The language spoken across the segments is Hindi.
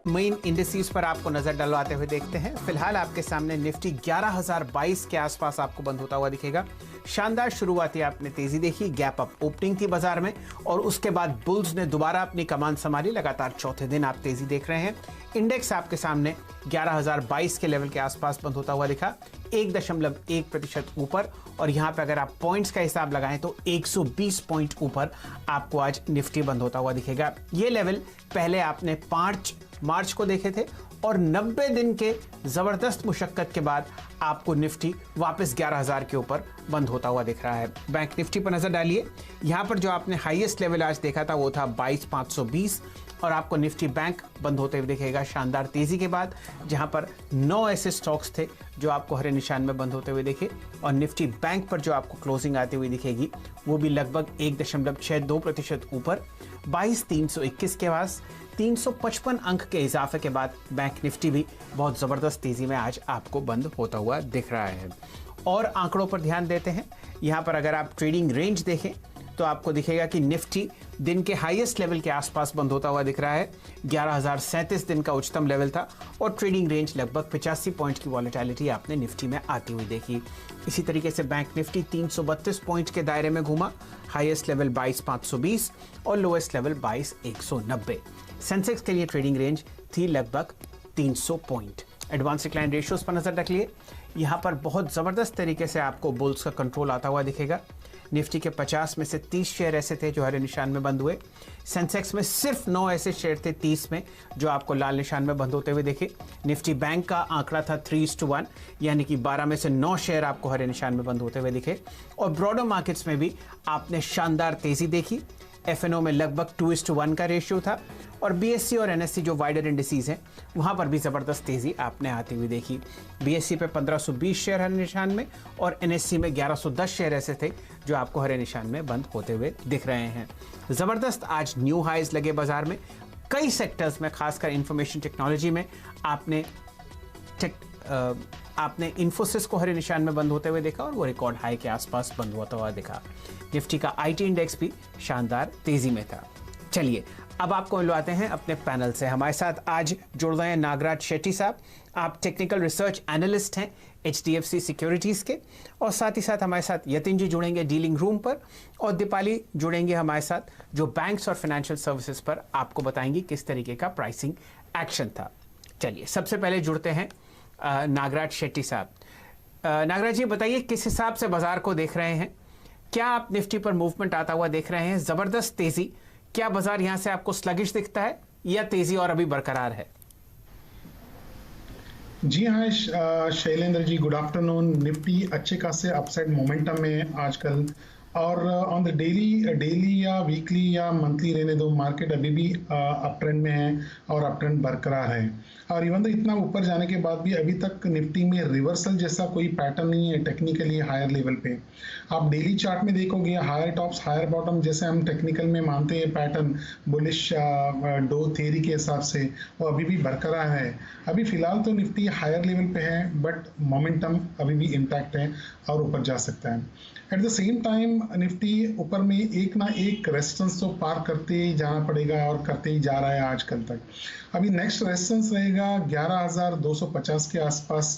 मेन इंडिसेस पर आपको नजर डलवाते हुए देखते हैं। फिलहाल आपके सामने निफ्टी 11,022 के आसपास आपको बंद होता हुआ दिखेगा। शानदार शुरुआती आपने तेजी देखी, गैप अप ओपनिंग थी बाजार में और उसके बाद बुल्स ने दोबारा अपनी कमान संभाली। लगातार चौथे दिन आप तेजी देख रहे हैं। इंडेक्स आपके सामने 11,022 के लेवल के आसपास बंद होता हुआ दिखा, 1.1% ऊपर। और यहां पे अगर आप पॉइंट्स का हिसाब लगाएं तो 120 पॉइंट ऊपर आपको आज निफ्टी बंद होता हुआ दिखेगा। ये लेवल पहले आपने 5 मार्च को देखे थे और 90 दिन के जबरदस्त मुशक्कत के बाद आपको निफ्टी वापस 11,000 के ऊपर बंद होता हुआ दिख रहा है। बैंक निफ्टी पर नजर डालिए। यहां पर जो आपने हाईएस्ट लेवल आज देखा था वो था 22,520 और आपको निफ्टी बैंक बंद होते हुए दिखेगा शानदार तेजी के बाद, जहां पर 9 ऐसे स्टॉक्स थे जो आपको हरे निशान में बंद होते हुए दिखे। और निफ्टी बैंक पर जो आपको क्लोजिंग आती हुई दिखेगी वो भी लगभग 1.62% ऊपर, 22,321 के पास। 355 अंक के इजाफे के बाद बैंक निफ्टी भी बहुत जबरदस्त तेजी में आज आपको बंद होता हुआ दिख रहा है। और आंकड़ों पर ध्यान देते हैं। यहां पर अगर आप ट्रेडिंग रेंज देखें तो आपको दिखेगा कि निफ्टी दिन के हाईएस्ट लेवल के आसपास बंद होता हुआ दिख रहा है। 11,037 दिन का उच्चतम लेवल था और ट्रेडिंग रेंज लगभग 85 पॉइंट की वॉलेटिलिटी आपने निफ्टी में आती हुई देखी। इसी तरीके से बैंक निफ्टी 332 पॉइंट के दायरे में घूमा, हाईएस्ट लेवल 22,520 और लोएस्ट लेवल 22,190। सेंसेक्स के लिए ट्रेडिंग रेंज थी लगभग 300 पॉइंट। एडवांस डिक्लाइन रेशियोज पर नजर रखिए। यहां पर बहुत जबरदस्त तरीके से आपको बुल्स का कंट्रोल आता हुआ दिखेगा। निफ्टी के 50 में से 30 शेयर ऐसे थे जो हरे निशान में बंद हुए। सेंसेक्स में सिर्फ 9 ऐसे शेयर थे 30 में जो आपको लाल निशान में बंद होते हुए देखे। निफ्टी बैंक का आंकड़ा था 3:1, यानी कि 12 में से 9 शेयर आपको हरे निशान में बंद होते हुए दिखे। और ब्रॉडर मार्केट्स में भी आपने शानदार तेजी देखी। एफएनओ में लगभग 2:1 का रेशियो था और बीएससी और एनएससी जो वाइडर इंडिसेस हैं वहां पर भी जबरदस्त तेजी आपने आती हुई देखी। बीएससी पे 1520 शेयर हरे निशान में और एनएससी में 1110 शेयर ऐसे थे जो आपको हरे निशान में बंद होते हुए दिख रहे हैं। जबरदस्त आज न्यू हाईज लगे बाजार में। कई सेक्टर्स में, खासकर इंफॉर्मेशन टेक्नोलॉजी में आपने इन्फोसिस को हरे निशान में बंद होते हुए देखा और वो रिकॉर्ड हाई के आसपास बंद होता हुआ दिखा। निफ्टी का आईटी इंडेक्स भी शानदार तेजी में था। चलिए अब आपको मिलवाते हैं अपने पैनल से। हमारे साथ आज जुड़ रहे हैं नागराज शेट्टी साहब। आप टेक्निकल रिसर्च एनालिस्ट हैं HDFC सिक्योरिटीज़ के, और साथ ही साथ हमारे साथ यतिन जी जुड़ेंगे डीलिंग रूम पर, और दीपाली जुड़ेंगे हमारे साथ जो बैंक्स और फाइनेंशियल सर्विसेज पर आपको बताएंगी किस तरीके का प्राइसिंग एक्शन था। चलिए सबसे पहले जुड़ते हैं नागराज शेट्टी साहब। नागराज जी बताइए किस हिसाब से बाजार को देख रहे हैं? क्या आप निफ्टी पर मूवमेंट आता हुआ देख रहे हैं? जबरदस्त तेजी, क्या बाजार यहां से आपको स्लगिश दिखता है या तेजी और अभी बरकरार है? जी हाँ Shailendra ji, good afternoon. Nifty अच्छे खासे अपसाइड मोमेंटम में आजकल, और ऑन द डेली या वीकली या मंथली रहने दो, मार्केट अभी भी अप ट्रेंड में है और अप ट्रेंड बरकरार है। और इवन तो इतना ऊपर जाने के बाद भी अभी तक निफ्टी में रिवर्सल जैसा कोई पैटर्न नहीं है टेक्निकली हायर लेवल पे। आप डेली चार्ट में देखोगे हायर टॉप्स हायर बॉटम जैसे हम टेक्निकल में मानते हैं पैटर्न बुलिश डो थ्योरी के हिसाब से, वो अभी भी बरकरार है। अभी फिलहाल तो निफ्टी हायर लेवल पे है बट मोमेंटम अभी भी इंटैक्ट है और ऊपर जा सकता है। At the same time Nifty ऊपर में एक ना एक रेजिस्टेंस तो पार करते ही जाना पड़ेगा और करते ही जा रहा है आजकल तक। अभी नेक्स्ट रेजिस्टेंस रहेगा 11,250 के आसपास,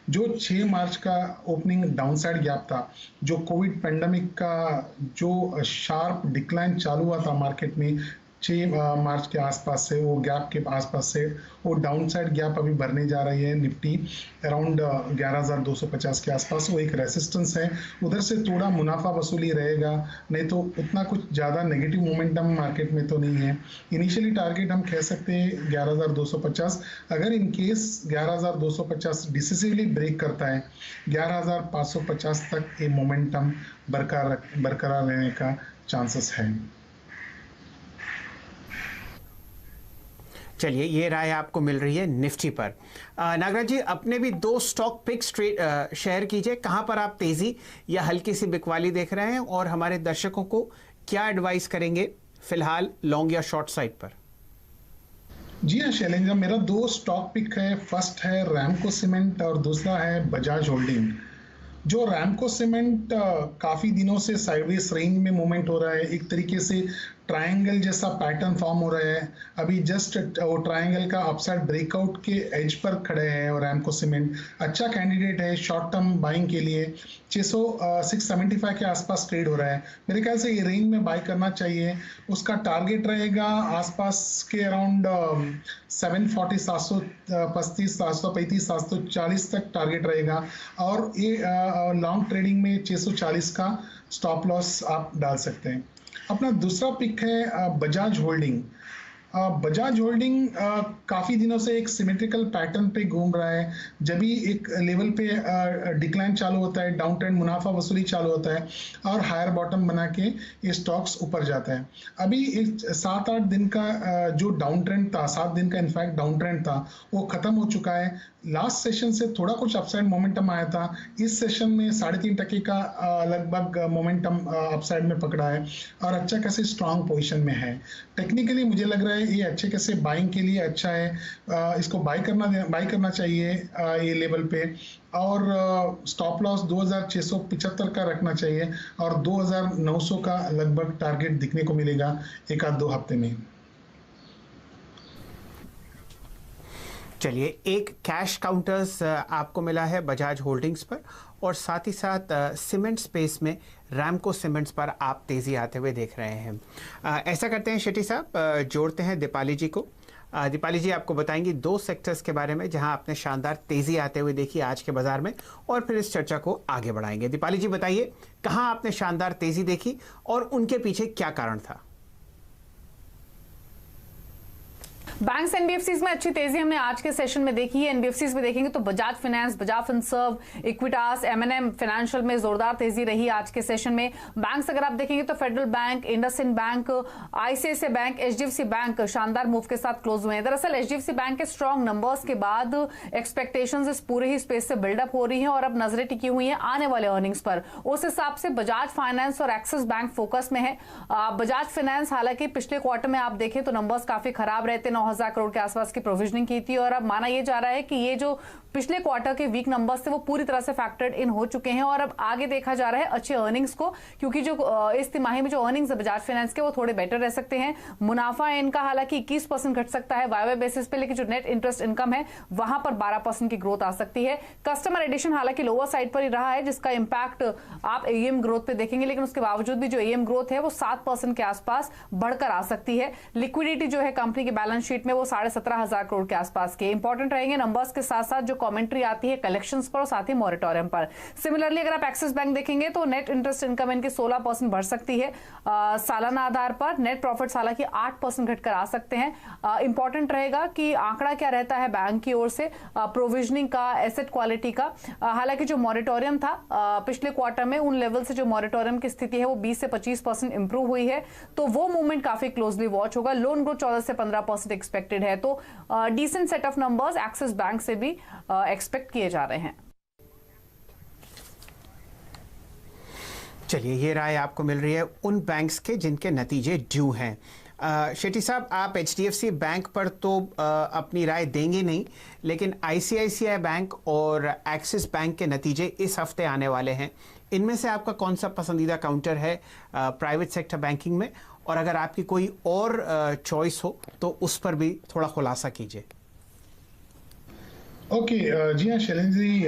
जो 6 मार्च का ओपनिंग डाउनसाइड गैप था, जो कोविड पेंडेमिक का जो शार्प डिक्लाइन चालू हुआ था मार्केट में 6 मार्च के आसपास से, वो गैप के आसपास से वो डाउनसाइड गैप अभी भरने जा रही है निफ्टी अराउंड 11,250 के आसपास। वो एक रेसिस्टेंस है, उधर से थोड़ा मुनाफा वसूली रहेगा, नहीं तो उतना कुछ ज़्यादा नेगेटिव मोमेंटम मार्केट में तो नहीं है। इनिशियली टारगेट हम कह सकते हैं 11,250। अगर इन केस 11,250 डिसिसिवली ब्रेक करता है 11,550 तक ये मोमेंटम बरकरार रहने का चांसेस है। चलिए ये राय आपको मिल रही है निफ्टी पर। नागराज जी अपने भी 2 स्टॉक पिक्स शेयर कीजिए, कहां पर आप तेजी या हल्की सी बिकवाली देख रहे हैं और हमारे दर्शकों को क्या एडवाइस करेंगे फिलहाल लॉन्ग या शॉर्ट साइड पर? जी हाँ शैलेंद्र, मेरा 2 स्टॉक पिक है। फर्स्ट है रैमको सीमेंट और दूसरा है बजाज होल्डिंग। जो रैमको सीमेंट काफ़ी दिनों से साइडवेज रेंज में मूवमेंट हो रहा है, एक तरीके से ट्रायंगल जैसा पैटर्न फॉर्म हो रहा है। अभी जस्ट वो ट्रायंगल का अपसाइड ब्रेकआउट के एज पर खड़े हैं और रैमको सीमेंट अच्छा कैंडिडेट है शॉर्ट टर्म बाइंग के लिए। 675 के आसपास ट्रेड हो रहा है, मेरे ख्याल से ये रेंज में बाय करना चाहिए। उसका टारगेट रहेगा आसपास के अराउंड 740, 735, 735, 740 तक टारगेट रहेगा। और ये लॉन्ग ट्रेडिंग में 640 का स्टॉप लॉस आप डाल सकते हैं। अपना दूसरा पिक है बजाज होल्डिंग। बजाज होल्डिंग काफ़ी दिनों से एक सिमेट्रिकल पैटर्न पे घूम रहा है। जब भी एक लेवल पे डिक्लाइन चालू होता है, डाउन ट्रेंड मुनाफा वसूली चालू होता है और हायर बॉटम बना के ये स्टॉक्स ऊपर जाता है। अभी एक 7-8 दिन का जो डाउन ट्रेंड था, 7 दिन का इनफैक्ट डाउन ट्रेंड था, वो खत्म हो चुका है। लास्ट सेशन से थोड़ा कुछ अपसाइड मोमेंटम आया था, इस सेशन में 3.5% का लगभग मोमेंटम अपसाइड में पकड़ा है और अच्छा खासी स्ट्रांग पोजीशन में है। टेक्निकली मुझे लग रहा है ये अच्छे खासे बाइंग के लिए अच्छा है। इसको बाय करना चाहिए ये लेवल पे। और स्टॉप लॉस 2675 का रखना चाहिए और 2900 का लगभग टारगेट दिखने को मिलेगा 1-2 हफ्ते में। चलिए, एक कैश काउंटर्स आपको मिला है बजाज होल्डिंग्स पर और साथ ही साथ सीमेंट स्पेस में रैमको सीमेंट्स पर आप तेज़ी आते हुए देख रहे हैं। ऐसा करते हैं शेट्टी साहब, जोड़ते हैं दीपाली जी को। दीपाली जी आपको बताएंगी 2 सेक्टर्स के बारे में जहां आपने शानदार तेज़ी आते हुए देखी आज के बाजार में, और फिर इस चर्चा को आगे बढ़ाएंगे। दीपाली जी बताइए, कहां आपने शानदार तेज़ी देखी और उनके पीछे क्या कारण था? बैंक्स एनबीएफसीज में अच्छी तेजी हमने आज के सेशन में देखी है। एनबीएफसीज में देखेंगे तो बजाज फाइनेंस, बजाज फिनसर्व, इक्विटास, एमएनएम फाइनेंशियल में जोरदार तेजी रही आज के सेशन में। बैंक्स अगर आप देखेंगे तो federal bank, IndusInd bank, ICICI bank, HDFC bank शानदार मूव के साथ क्लोज हुए हैं। दरअसल एचडीएफसी बैंक के स्ट्रॉन्ग नंबर्स के बाद एक्सपेक्टेशंस इस पूरे ही स्पेस से बिल्डअप हो रही हैं और अब नजरें टिकी हुई हैं आने वाले अर्निंग्स पर। उस हिसाब से बजाज फाइनेंस और एक्सिस बैंक फोकस में है। बजाज फाइनेंस हालांकि पिछले क्वार्टर में आप देखें तो नंबर्स काफी खराब रहते, 9,000 करोड़ के आसपास की प्रोविजनिंग की थी और अब माना यह जा रहा है कि ये जो पिछले क्वार्टर के वीक नंबर्स थे वो पूरी तरह से फैक्टर्ड इन हो चुके हैं और अब आगे देखा जा रहा है अच्छे अर्निंग्स को, क्योंकि जो इस तिमाही में जो अर्निंग्स है बजाज फाइनेंस के वो थोड़े बेटर रह सकते हैं। मुनाफा इनका हालांकि 21% घट सकता है वाईवाई बेसिस पे, लेकिन जो नेट इंटरेस्ट इनकम है वहां पर 12% की ग्रोथ आ सकती है। कस्टमर एडिशन हालांकि लोअर साइड पर ही रहा है, जिसका इंपैक्ट आप एएम ग्रोथ पे देखेंगे, लेकिन उसके बावजूद भी जो एएम ग्रोथ है वो 7% के आसपास बढ़कर आ सकती है। लिक्विडिटी जो है कंपनी की बैलेंस शीट में वो 17,500 करोड़ के आसपास के इंपॉर्टेंट रहेंगे। नंबर्स के साथ साथ जो कमेंट्री आती है कलेक्शंस पर और साथ ही मॉरेटोरियम पर। सिमिलरली अगर आप एक्सिस बैंक देखेंगे तो नेट इंटरेस्ट इनकम इनके 16% बढ़ सकती है सालाना आधार पर। नेट प्रॉफिट्स हालांकि 8% घटकर आ सकते हैं। इंपॉर्टेंट रहेगा कि आंकड़ा क्या रहता है बैंक की ओर से प्रोविजनिंग का, एसेट क्वालिटी का। हालांकि जो मॉरेटोरियम था पिछले क्वार्टर में, उन लेवल से जो मॉरेटोरियम की स्थिति है वो 20 से 25% इंप्रूव हुई है, तो वो मूवमेंट काफी क्लोजली वॉच होगा। लोन ग्रोथ 14 से 15% एक्सपेक्टेड है, तो decent set of numbers Axis bank से भी एक्सपेक्ट किए जा रहे हैं। चलिए, ये राय आपको मिल रही है उन बैंक्स के जिनके नतीजे ड्यू हैं। शेट्टी साहब, आप एचडीएफसी बैंक पर तो अपनी राय देंगे नहीं, लेकिन आईसीआईसीआई बैंक और एक्सिस बैंक के नतीजे इस हफ्ते आने वाले हैं। इनमें से आपका कौन सा पसंदीदा काउंटर है प्राइवेट सेक्टर बैंकिंग में, और अगर आपकी कोई और चॉइस हो तो उस पर भी थोड़ा खुलासा कीजिए। ओके, जी हाँ शैलेंद्र जी,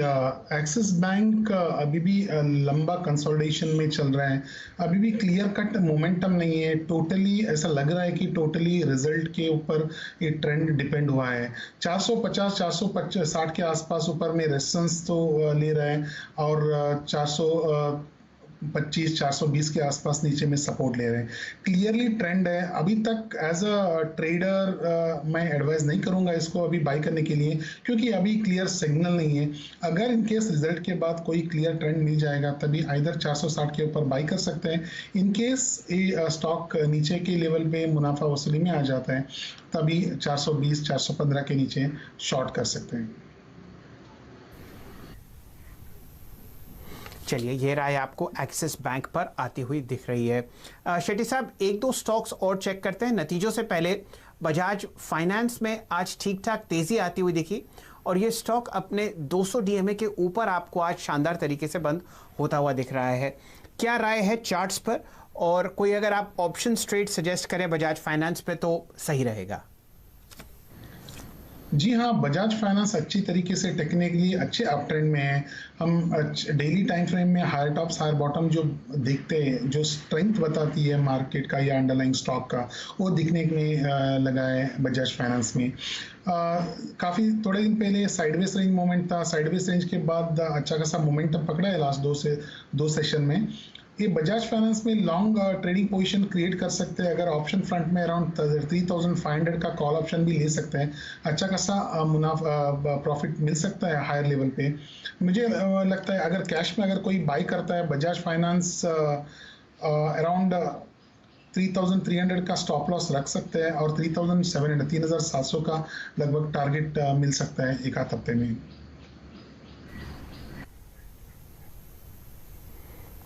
एक्सिस बैंक अभी भी लंबा कंसोलिडेशन में चल रहा है। अभी भी क्लियर कट मोमेंटम नहीं है। टोटली ऐसा लग रहा है कि टोटली रिजल्ट के ऊपर ये ट्रेंड डिपेंड हुआ है। 450 460 के आसपास ऊपर में रेजिस्टेंस तो ले रहा है और 425 420 के आसपास नीचे में सपोर्ट ले रहे हैं। क्लियरली ट्रेंड है। अभी तक एज अ ट्रेडर मैं एडवाइस नहीं करूंगा इसको अभी बाय करने के लिए, क्योंकि अभी क्लियर सिग्नल नहीं है। अगर इनकेस रिजल्ट के बाद कोई क्लियर ट्रेंड मिल जाएगा तभी आइदर 460 के ऊपर बाय कर सकते हैं। इनकेस ये स्टॉक नीचे के लेवल पे मुनाफा वसूली में आ जाता है तभी 420 415 के नीचे शॉर्ट कर सकते हैं। चलिए, ये राय आपको एक्सिस बैंक पर आती हुई दिख रही है। शेट्टी साहब, 1-2 स्टॉक्स और चेक करते हैं नतीजों से पहले। बजाज फाइनेंस में आज ठीक ठाक तेजी आती हुई दिखी और ये स्टॉक अपने 200 डीएमए के ऊपर आपको आज शानदार तरीके से बंद होता हुआ दिख रहा है। क्या राय है चार्ट्स पर और कोई अगर आप ऑप्शन ट्रेड सजेस्ट करें बजाज फाइनेंस पे तो सही रहेगा? जी हाँ, बजाज फाइनेंस अच्छी तरीके से टेक्निकली अच्छे अप ट्रेंड में है। हम डेली टाइम फ्रेम में हायर टॉप्स हायर बॉटम जो देखते हैं, जो स्ट्रेंथ बताती है मार्केट का या अंडरलाइंग स्टॉक का, वो दिखने में लगा है बजाज फाइनेंस में। काफ़ी थोड़े दिन पहले साइडवेज रेंज मोमेंट था, साइडवेज रेंज के बाद अच्छा खासा मोमेंटम पकड़ा है लास्ट दो सेशन में। ये बजाज फाइनेंस में लॉन्ग ट्रेडिंग पोजीशन क्रिएट कर सकते हैं। अगर ऑप्शन फ्रंट में अराउंड 3500 का कॉल ऑप्शन भी ले सकते हैं, अच्छा खासा मुनाफा प्रॉफिट मिल सकता है हायर लेवल पे। मुझे लगता है अगर कैश में अगर कोई बाई करता है बजाज फाइनेंस, अराउंड 3300 का स्टॉप लॉस रख सकते हैं और 3700 का लगभग टारगेट मिल सकता है एक आध हफ्ते में।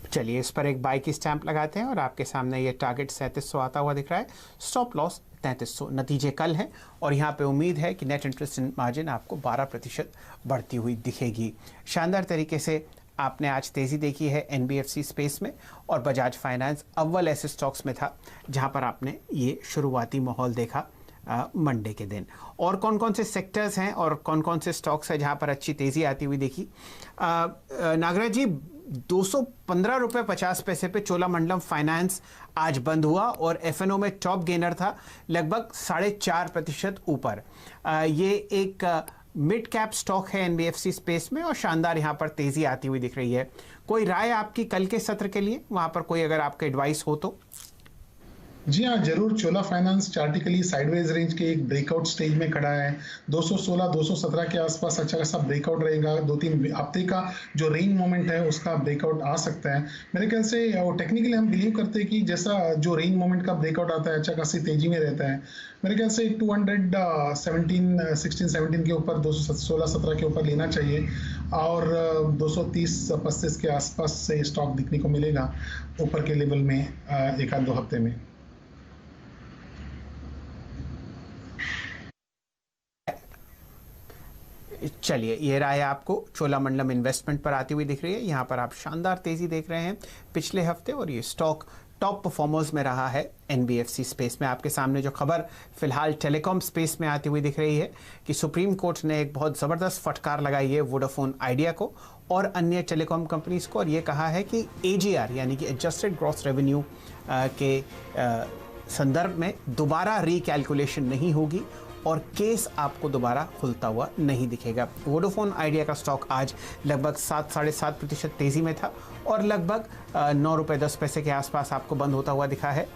चलिए इस पर एक बाई की स्टैंप लगाते हैं और आपके सामने ये टारगेट 3700 आता हुआ दिख रहा है, स्टॉप लॉस 3300। नतीजे कल हैं और यहाँ पे उम्मीद है कि नेट इंटरेस्ट मार्जिन आपको 12% बढ़ती हुई दिखेगी। शानदार तरीके से आपने आज तेज़ी देखी है एनबीएफसी स्पेस में, और बजाज फाइनेंस अव्वल ऐसे स्टॉक्स में था जहाँ पर आपने ये शुरुआती माहौल देखा मंडे के दिन। और कौन कौन से सेक्टर्स हैं और कौन कौन से स्टॉक्स हैं जहाँ पर अच्छी तेज़ी आती हुई देखी? नागराज जी, 215 रुपये 50 पैसे पे चोलामंडलम फाइनेंस आज बंद हुआ और एफएनओ में टॉप गेनर था, लगभग 4.5% ऊपर। ये एक मिड कैप स्टॉक है एनबीएफसी स्पेस में और शानदार यहाँ पर तेज़ी आती हुई दिख रही है। कोई राय आपकी कल के सत्र के लिए, वहाँ पर कोई अगर आपका एडवाइस हो तो? जी हाँ, जरूर। चोला फाइनेंस चार्टिकली साइडवेज रेंज के एक ब्रेकआउट स्टेज में खड़ा है। 216 217 के आसपास अच्छा खासा ब्रेकआउट रहेगा। 2-3 हफ्ते का जो रेंज मोमेंट है उसका ब्रेकआउट आ सकता है। मेरे ख्याल से टेक्निकली हम बिलीव करते हैं कि जैसा जो रेंज मोमेंट का ब्रेकआउट आता है अच्छा खासी तेजी में रहता है। मेरे ख्याल से 216-17 के ऊपर 216-17 के ऊपर लेना चाहिए और 230-35 के आसपास से स्टॉक दिखने को मिलेगा ऊपर के लेवल में एक आध दो हफ्ते में। चलिए, ये राय आपको चोलामंडलम इन्वेस्टमेंट पर आती हुई दिख रही है। यहाँ पर आप शानदार तेज़ी देख रहे हैं पिछले हफ्ते और ये स्टॉक टॉप परफॉर्मर्स में रहा है एनबीएफसी स्पेस में। आपके सामने जो खबर फिलहाल टेलीकॉम स्पेस में आती हुई दिख रही है कि सुप्रीम कोर्ट ने एक बहुत ज़बरदस्त फटकार लगाई है वोडाफोन आइडिया को और अन्य टेलीकॉम कंपनीज को, और ये कहा है कि एजीआर यानी कि एडजस्टेड ग्रॉस रेवेन्यू के संदर्भ में दोबारा रिकैलकुलेशन नहीं होगी और केस आपको दोबारा खुलता हुआ नहीं दिखेगा। वोडाफोन आइडिया का स्टॉक आज लगभग 7-7.5% तेज़ी में था और लगभग 9 रुपये 10 पैसे के आसपास आपको बंद होता हुआ दिखा है,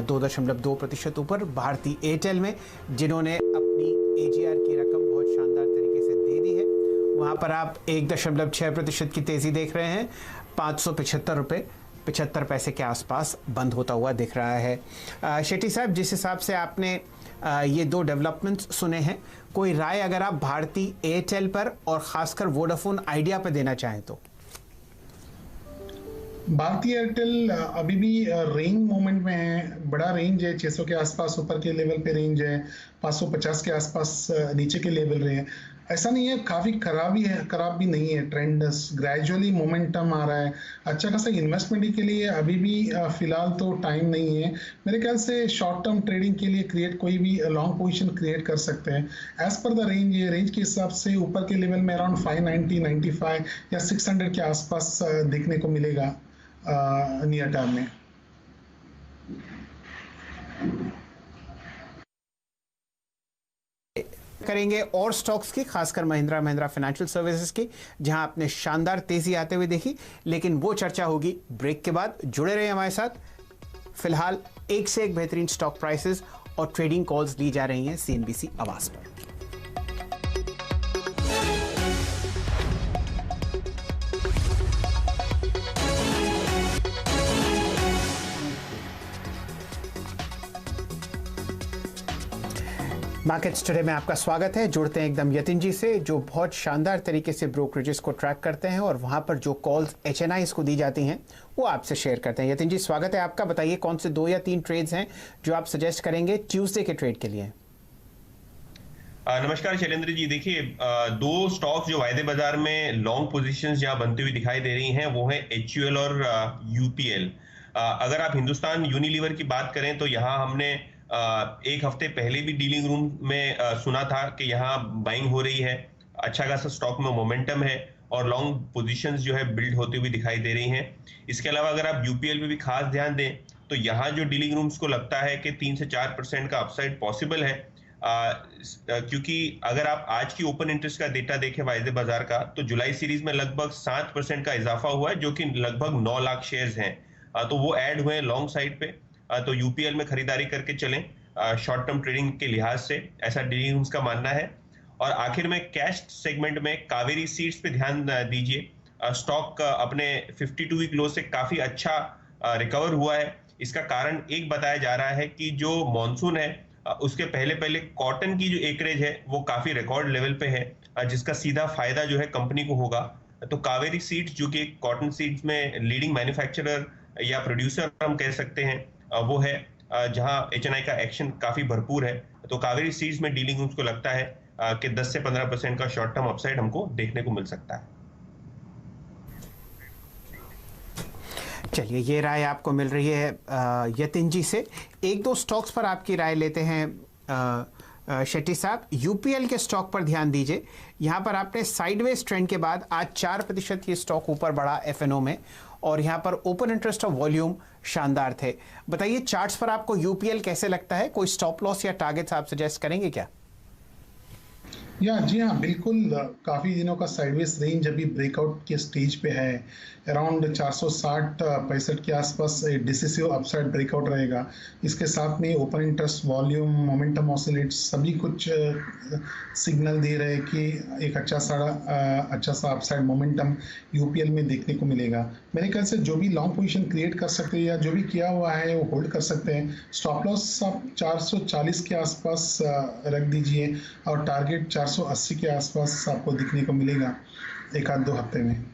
2.2% ऊपर। भारती एयरटेल में जिन्होंने अपनी एजीआर की रकम बहुत शानदार तरीके से दे दी है, वहाँ पर आप 1.6% की तेज़ी देख रहे हैं, 575 रुपये 75 पैसे के आसपास बंद होता हुआ दिख रहा है। शेट्टी साहब, जिस हिसाब से आपने ये दो डेवलपमेंट्स सुने हैं, कोई राय अगर आप भारती एयरटेल पर और खासकर वोडाफोन आइडिया पर देना चाहें तो? भारती एयरटेल अभी भी रेंज मोमेंट में है। बड़ा रेंज है, 600 के आसपास ऊपर के लेवल पे रेंज है, 550 के आसपास नीचे के लेवल रहे। ऐसा नहीं है काफ़ी खराब भी नहीं है। ट्रेंड ग्रेजुअली मोमेंटम आ रहा है। अच्छा खासा इन्वेस्टमेंट के लिए अभी भी फिलहाल तो टाइम नहीं है। मेरे ख्याल से शॉर्ट टर्म ट्रेडिंग के लिए कोई भी लॉन्ग पोजीशन क्रिएट कर सकते हैं एज पर द रेंज। ये रेंज के हिसाब से ऊपर के लेवल में अराउंड 590, 95 या 600 के आसपास देखने को मिलेगा नियर टर्म में। करेंगे और स्टॉक्स की, खासकर महिंद्रा फाइनेंशियल सर्विसेज की, जहां आपने शानदार तेजी आते हुए देखी, लेकिन वो चर्चा होगी ब्रेक के बाद। जुड़े रहे हमारे साथ। फिलहाल एक से एक बेहतरीन स्टॉक प्राइसेस और ट्रेडिंग कॉल्स ली जा रही हैं सीएनबीसी आवाज पर। मार्केट्स टुडे में आपका स्वागत है। जुड़ते हैं एकदम यतिन जी से, जो बहुत शानदार तरीके से ब्रोकरेजेस को ट्रैक करते हैं और वहां पर जो कॉल्स एचएनआईज को दी जाती हैं वो आपसे शेयर करते हैं। यतिन जी, स्वागत है आपका। बताइए कौन से 2 या 3 ट्रेड्स हैं जो आप सजेस्ट करेंगे ट्यूसडे के ट्रेड के लिए? नमस्कार शैलेंद्र जी। देखिए, 2 स्टॉक्स जो वायदे बाजार में लॉन्ग पोजीशंस जहां बनती हुई दिखाई दे रही हैं वो है HUL और UPL। अगर आप हिंदुस्तान यूनिलीवर की बात करें तो यहाँ हमने एक हफ्ते पहले भी डीलिंग रूम में सुना था कि यहाँ बाइंग हो रही है, अच्छा खासा स्टॉक में मोमेंटम है और लॉन्ग पोजीशंस जो है बिल्ड होती हुई दिखाई दे रही हैं। इसके अलावा अगर आप यूपीएल पे भी खास ध्यान दें तो यहाँ जो डीलिंग रूम्स को लगता है कि 3 से 4% का अपसाइड पॉसिबल है, क्योंकि अगर आप आज की ओपन इंटरेस्ट का डेटा देखें वायदे बाजार का तो जुलाई सीरीज में लगभग 7% का इजाफा हुआ है, जो कि लगभग 9 लाख शेयर्स हैं। तो वो ऐड हुए लॉन्ग साइड पे, तो यूपीएल में खरीदारी करके चलें शॉर्ट टर्म ट्रेडिंग के लिहाज से, ऐसा डीलिंग रूम्स का मानना है। और आखिर में कैश सेगमेंट में कावेरी सीड्स पे ध्यान दीजिए। स्टॉक अपने 52 वीक लो से काफी अच्छा रिकवर हुआ है। इसका कारण एक बताया जा रहा है कि जो मॉनसून है उसके पहले कॉटन की जो एकरेज है वो काफी रिकॉर्ड लेवल पे है, जिसका सीधा फायदा जो है कंपनी को होगा। तो कावेरी सीड्स जो कि कॉटन सीड्स में लीडिंग मैन्युफैक्चरर या प्रोड्यूसर हम कह सकते हैं, वो है जहां एचएनआई का एक्शन काफी भरपूर है। तो कावेरी सीड्स में डीलिंग उसको लगता है कि 10 से 15% का शॉर्ट टर्म अपसाइड हमको देखने को मिल सकता है। चलिए, ये राय आपको मिल रही है यतिन जी से। एक दो स्टॉक्स पर आपकी राय लेते हैं शेट्टी साहब। यूपीएल के स्टॉक पर ध्यान दीजिए। यहाँ पर आपने साइडवेज ट्रेंड के बाद आज 4% ये स्टॉक ऊपर बढ़ा एफएनओ में, और यहाँ पर ओपन इंटरेस्ट और वॉल्यूम शानदार थे। बताइए चार्ट्स पर आपको यूपीएल कैसे लगता है? कोई स्टॉप लॉस या टारगेट्स आप सजेस्ट करेंगे क्या? जी हाँ, बिल्कुल। काफ़ी दिनों का साइडवेज रेंज अभी ब्रेकआउट के स्टेज पे है। अराउंड 460-65 के आसपास डिसिसिव अपसाइड ब्रेकआउट रहेगा। इसके साथ में open interest, volume, momentum oscillates सभी कुछ सिग्नल दे रहे हैं कि एक अच्छा सा अपसाइड मोमेंटम यूपीएल में देखने को मिलेगा। मेरे ख्याल से जो भी लॉन्ग पोजीशन क्रिएट कर सकते हैं या जो भी किया हुआ है वो होल्ड कर सकते हैं। स्टॉप लॉस आप 440 के आसपास रख दीजिए और टारगेट 480 के आसपास आपको दिखने को मिलेगा एक आध दो हफ्ते में।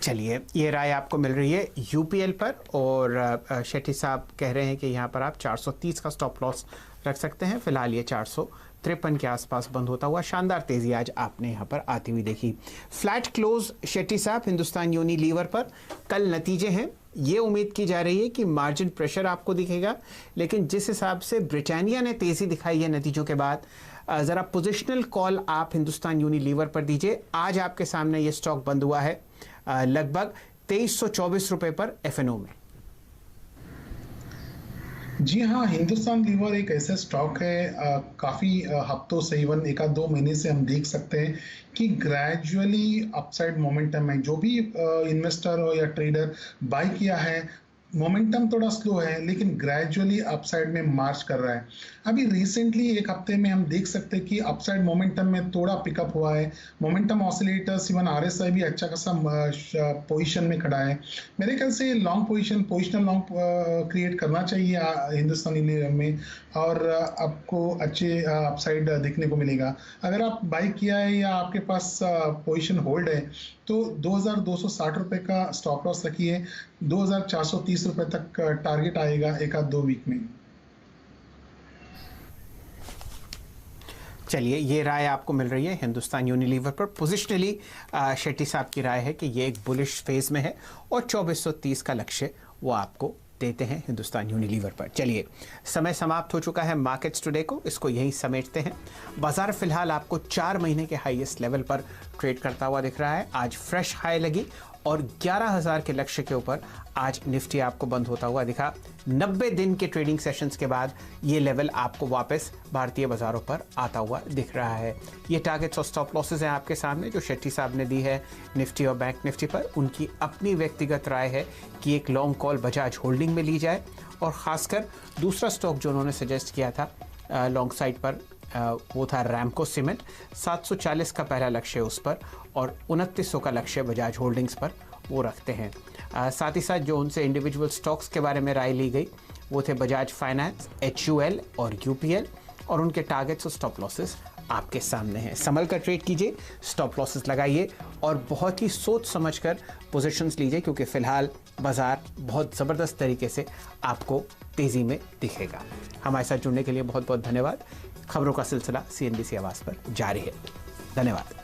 चलिए, ये राय आपको मिल रही है यूपीएल पर, और शेट्टी साहब कह रहे हैं कि यहाँ पर आप 430 का स्टॉप लॉस रख सकते हैं। फिलहाल ये 453 के आसपास बंद होता हुआ शानदार तेजी आज आपने यहाँ पर आती हुई देखी। फ्लैट क्लोज शेट्टी साहब हिंदुस्तान यूनिलीवर पर। कल नतीजे हैं, ये उम्मीद की जा रही है कि मार्जिन प्रेशर आपको दिखेगा, लेकिन जिस हिसाब से ब्रिटानिया ने तेजी दिखाई है नतीजों के बाद, ज़रा पोजिशनल कॉल आप हिंदुस्तान यूनिलीवर पर दीजिए। आज आपके सामने ये स्टॉक बंद हुआ है लगभग 2324 रुपए पर एफएनओ में। जी हाँ, हिंदुस्तान लीवर एक ऐसा स्टॉक है, काफ़ी हफ्तों से, इवन एक आध 2 महीने से हम देख सकते हैं कि ग्रेजुअली अपसाइड मोमेंटम है। जो भी इन्वेस्टर हो या ट्रेडर बाय किया है, मोमेंटम थोड़ा स्लो है लेकिन ग्रेजुअली अपसाइड में मार्च कर रहा है। अभी रिसेंटली एक हफ्ते में हम देख सकते हैं कि अपसाइड मोमेंटम में थोड़ा पिकअप हुआ है। मोमेंटम ऑसिलेटर्स, इवन आरएसआई भी अच्छा खासा पोजीशन में खड़ा है। मेरे ख्याल से लॉन्ग पोजीशनल लॉन्ग क्रिएट करना चाहिए हिंदुस्तानी लीवर में, और आपको अच्छे अपसाइड देखने को मिलेगा। अगर आप बाई किया है या आपके पास पोजीशन होल्ड है तो 2260 रुपए का स्टॉप लॉस रखिए। 2430 रुपए तक टारगेट आएगा एक आध 2 वीक में। चलिए, ये राय आपको मिल रही है हिंदुस्तान यूनिलीवर पर। पोजिशनली शेट्टी साहब की राय है कि ये एक बुलिश फेज में है और 2430 का लक्ष्य वो आपको देते हैं हिंदुस्तान यूनिलीवर पर। चलिए, समय समाप्त हो चुका है मार्केट्स टुडे को, इसको यहीं समेटते हैं। बाजार फिलहाल आपको 4 महीने के हाईएस्ट लेवल पर ट्रेड करता हुआ दिख रहा है। आज फ्रेश हाई लगी और 11,000 के लक्ष्य के ऊपर आज निफ्टी आपको बंद होता हुआ दिखा। 90 दिन के ट्रेडिंग सेशंस के बाद ये लेवल आपको वापस भारतीय बाजारों पर आता हुआ दिख रहा है। ये टारगेट्स और स्टॉप लॉसेस हैं आपके सामने जो शेट्टी साहब ने दी है निफ्टी और बैंक निफ्टी पर। उनकी अपनी व्यक्तिगत राय है कि एक लॉन्ग कॉल बजाज होल्डिंग में ली जाए, और ख़ासकर दूसरा स्टॉक जो उन्होंने सजेस्ट किया था लॉन्ग साइड पर, वो था रैमको सीमेंट। 740 का पहला लक्ष्य उस पर और 2900 का लक्ष्य बजाज होल्डिंग्स पर वो रखते हैं। साथ ही साथ जो उनसे इंडिविजुअल स्टॉक्स के बारे में राय ली गई वो थे बजाज फाइनेंस, HUL और UPL, और उनके टारगेट्स और स्टॉप लॉसेस आपके सामने हैं। संभल कर ट्रेड कीजिए, स्टॉप लॉसेस लगाइए और बहुत ही सोच समझकर पोजीशंस लीजिए, क्योंकि फिलहाल बाजार बहुत ज़बरदस्त तरीके से आपको तेज़ी में दिखेगा। हमारे साथ जुड़ने के लिए बहुत बहुत धन्यवाद। खबरों का सिलसिला CNBC आवाज़ पर जारी है। धन्यवाद।